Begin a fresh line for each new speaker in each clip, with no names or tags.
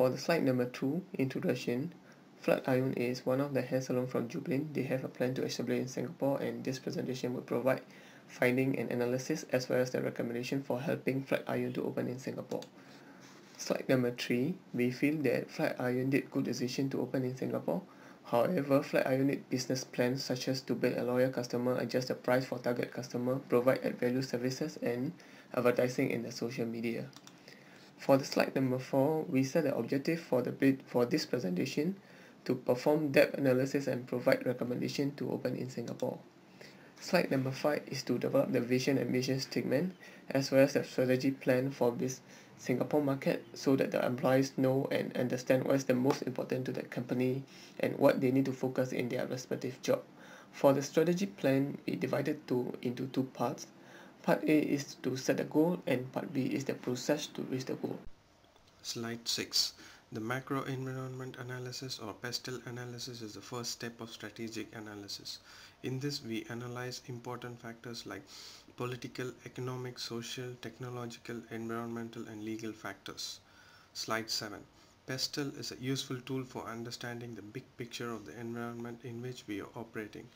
For the slide number 2, introduction, FlatIron is one of the hair salons from Dublin. They have a plan to establish in Singapore, and this presentation will provide finding and analysis as well as the recommendation for helping FlatIron to open in Singapore. Slide number 3, we feel that FlatIron did good decision to open in Singapore. However, FlatIron need business plans such as to build a loyal customer, adjust the price for target customer, provide add value services, and advertising in the social media. For the slide number 4, we set the objective for this presentation to perform depth analysis and provide recommendation to open in Singapore. Slide number 5 is to develop the vision and mission statement as well as the strategy plan for this Singapore market so that the employees know and understand what is the most important to the company and what they need to focus in their respective job. For the strategy plan, we divided into two parts. Part A is to set a goal and Part B is the process to reach the goal.
Slide 6. The macro environment analysis or PESTEL analysis is the first step of strategic analysis. In this, we analyze important factors like political, economic, social, technological, environmental, and legal factors. Slide 7. PESTEL is a useful tool for understanding the big picture of the environment in which we are operating.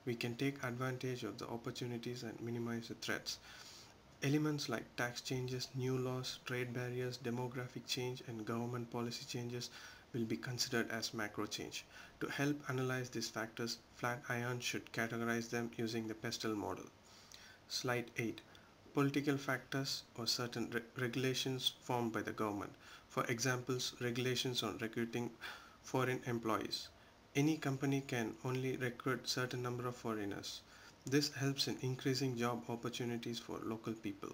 We can take advantage of the opportunities and minimize the threats. Elements like tax changes, new laws, trade barriers, demographic change, and government policy changes will be considered as macro change. To help analyze these factors, FlatIron should categorize them using the PESTEL model. Slide 8. Political factors or certain regulations formed by the government. For examples, regulations on recruiting foreign employees. Any company can only recruit certain number of foreigners. This helps in increasing job opportunities for local people.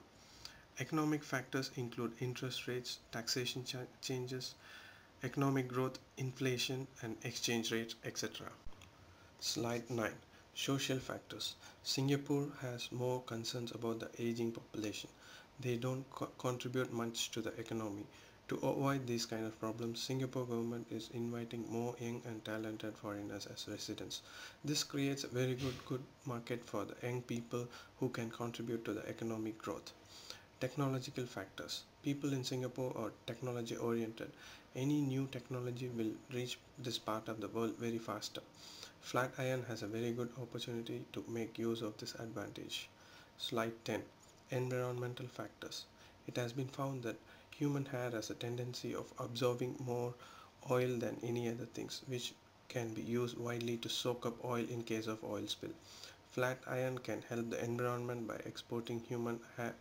Economic factors include interest rates, taxation changes, economic growth, inflation, and exchange rates, etc. Slide 9. Social factors. Singapore has more concerns about the aging population. They don't contribute much to the economy. To avoid these kind of problems, Singapore government is inviting more young and talented foreigners as residents. This creates a very good market for the young people who can contribute to the economic growth. Technological factors. People in Singapore are technology oriented. Any new technology will reach this part of the world very faster. FlatIron has a very good opportunity to make use of this advantage. Slide 10. Environmental factors. It has been found that human hair has a tendency of absorbing more oil than any other things, which can be used widely to soak up oil in case of oil spill. FlatIron can help the environment by exporting human hair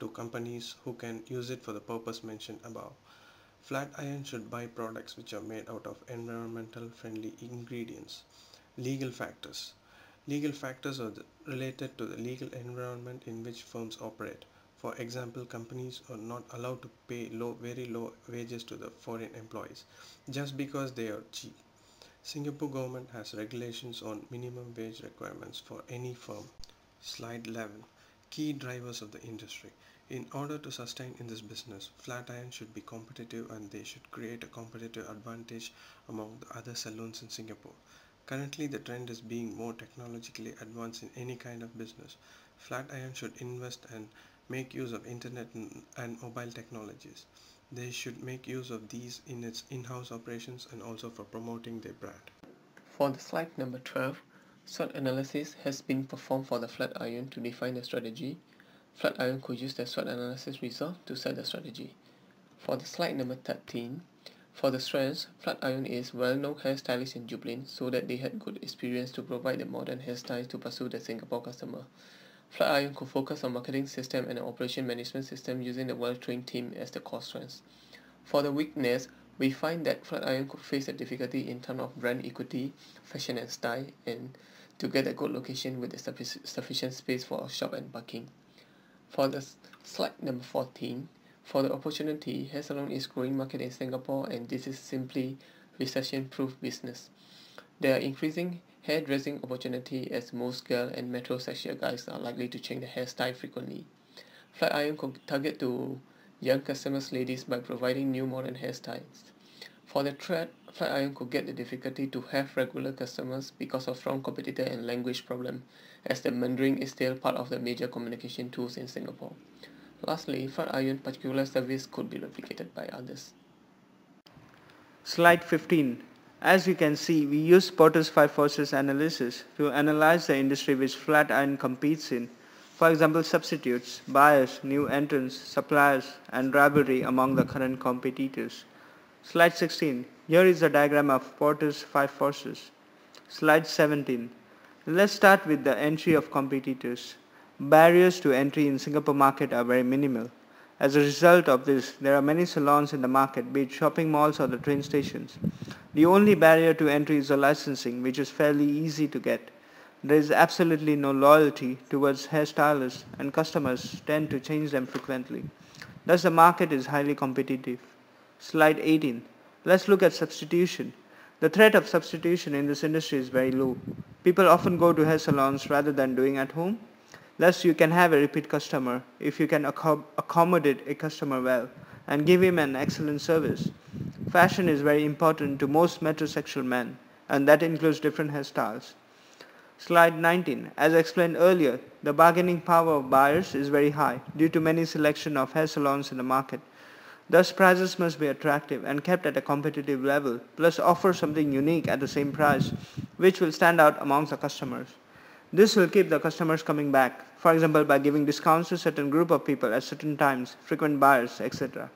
to companies who can use it for the purpose mentioned above. FlatIron should buy products which are made out of environmental friendly ingredients. Legal factors. Legal factors are related to the legal environment in which firms operate. For example, companies are not allowed to pay very low wages to the foreign employees just because they are cheap. Singapore government has regulations on minimum wage requirements for any firm. Slide 11. Key drivers of the industry. In order to sustain in this business, FlatIron should be competitive and they should create a competitive advantage among the other salons in Singapore. Currently, the trend is being more technologically advanced in any kind of business. FlatIron should invest and make use of internet and mobile technologies. They should make use of these in its in-house operations and also for promoting their brand.
For the slide number 12, SWOT analysis has been performed for the FlatIron to define the strategy. FlatIron could use the SWOT analysis result to set the strategy. For the slide number 13, for the strengths, FlatIron is well-known hairstylist in Dublin, so that they had good experience to provide the modern hairstyles to pursue the Singapore customer. FlatIron could focus on marketing system and operation management system using the well-trained team as the core strengths. For the weakness, we find that FlatIron could face a difficulty in terms of brand equity, fashion and style, and to get a good location with the sufficient space for a shop and parking. For the slide number 14, for the opportunity, hair salon is growing market in Singapore and this is simply recession-proof business. There are increasing hairdressing opportunity as most girl and metrosexual guys are likely to change their hairstyle frequently. FlatIron could target to young customers ladies by providing new modern hairstyles. For the threat, FlatIron could get the difficulty to have regular customers because of strong competitor and language problem, as the Mandarin is still part of the major communication tools in Singapore. Lastly, FlatIron particular service could be replicated by others.
Slide 15. As you can see, we use Porter's 5 forces analysis to analyze the industry which FlatIron competes in. For example, substitutes, buyers, new entrants, suppliers, and rivalry among the current competitors. Slide 16. Here is a diagram of Porter's 5 forces. Slide 17. Let's start with the entry of competitors. Barriers to entry in Singapore market are very minimal. As a result of this, there are many salons in the market, be it shopping malls or the train stations. The only barrier to entry is the licensing, which is fairly easy to get. There is absolutely no loyalty towards hairstylists, and customers tend to change them frequently. Thus, the market is highly competitive. Slide 18. Let's look at substitution. The threat of substitution in this industry is very low. People often go to hair salons rather than doing at home. Thus, you can have a repeat customer if you can accommodate a customer well and give him an excellent service. Fashion is very important to most metrosexual men, and that includes different hairstyles. Slide 19. As explained earlier, the bargaining power of buyers is very high due to many selection of hair salons in the market. Thus, prices must be attractive and kept at a competitive level, plus offer something unique at the same price, which will stand out amongst the customers. This will keep the customers coming back, for example by giving discounts to certain group of people at certain times, frequent buyers, etc.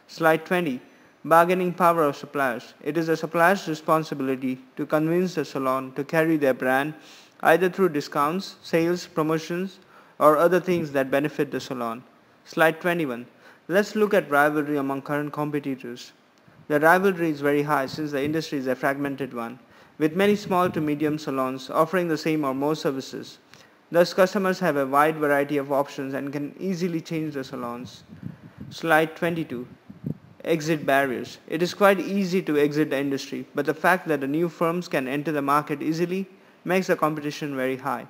Slide 20. Bargaining power of suppliers. It is the supplier's responsibility to convince the salon to carry their brand either through discounts, sales, promotions, or other things that benefit the salon. Slide 21. Let's look at rivalry among current competitors. The rivalry is very high since the industry is a fragmented one, with many small to medium salons offering the same or more services. Thus, customers have a wide variety of options and can easily change the salons. Slide 22. Exit barriers. It is quite easy to exit the industry, but the fact that the new firms can enter the market easily makes the competition very high.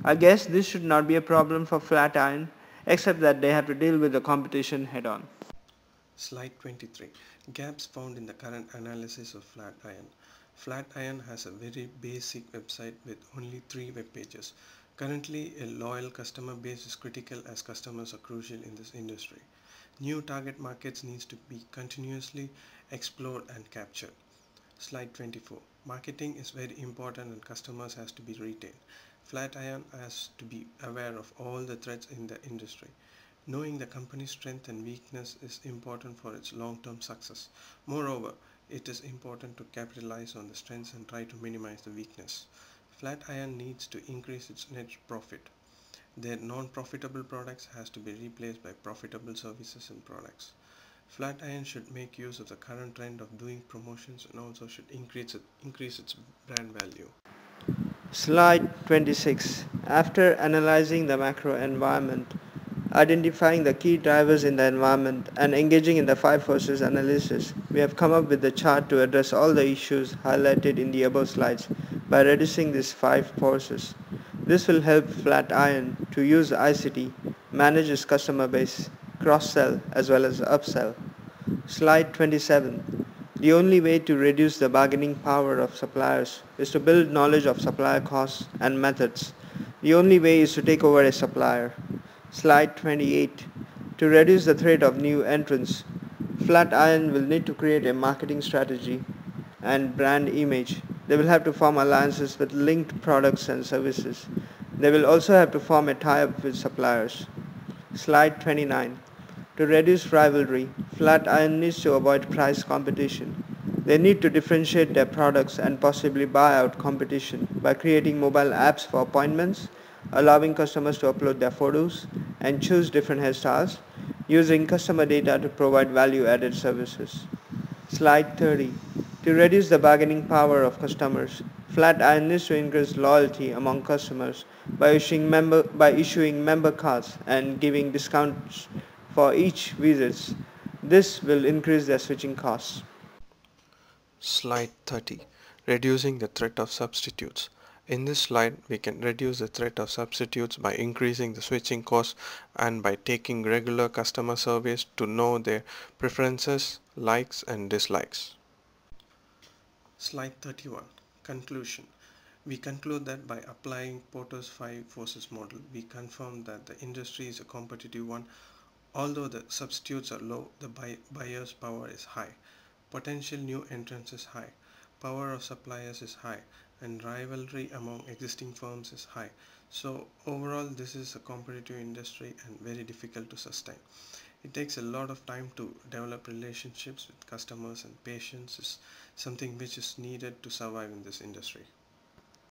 I guess this should not be a problem for FlatIron, except that they have to deal with the competition head on.
Slide 23. Gaps found in the current analysis of FlatIron. FlatIron has a very basic website with only 3 web pages. Currently, a loyal customer base is critical as customers are crucial in this industry. New target markets needs to be continuously explored and captured. Slide 24. Marketing is very important and customers has to be retained. FlatIron has to be aware of all the threats in the industry. Knowing the company's strength and weakness is important for its long-term success. Moreover, it is important to capitalize on the strengths and try to minimize the weakness. FlatIron needs to increase its net profit. Their non-profitable products has to be replaced by profitable services and products. FlatIron should make use of the current trend of doing promotions and also should increase its brand value.
Slide 26. After analyzing the macro environment, identifying the key drivers in the environment, and engaging in the 5 forces analysis, we have come up with the chart to address all the issues highlighted in the above slides by reducing these 5 forces. This will help FlatIron to use ICT, manage its customer base, cross-sell as well as upsell. Slide 27. The only way to reduce the bargaining power of suppliers is to build knowledge of supplier costs and methods. The only way is to take over a supplier. Slide 28. To reduce the threat of new entrants, FlatIron will need to create a marketing strategy and brand image. They will have to form alliances with linked products and services. They will also have to form a tie-up with suppliers. Slide 29. To reduce rivalry, FlatIron needs to avoid price competition. They need to differentiate their products and possibly buy out competition by creating mobile apps for appointments, allowing customers to upload their photos and choose different hairstyles, using customer data to provide value-added services. Slide 30. To reduce the bargaining power of customers, FlatIron needs to increase loyalty among customers by issuing member cards and giving discounts for each visit. This will increase their switching costs.
Slide 30. Reducing the threat of substitutes. In this slide, we can reduce the threat of substitutes by increasing the switching costs and by taking regular customer surveys to know their preferences, likes and dislikes. Slide 31. Conclusion. We conclude that by applying Porter's 5 forces model, we confirm that the industry is a competitive one. Although the substitutes are low, the buyer's power is high. Potential new entrants is high. Power of suppliers is high, and rivalry among existing firms is high. So overall, this is a competitive industry and very difficult to sustain. It takes a lot of time to develop relationships with customers, and patience is something which is needed to survive in this industry.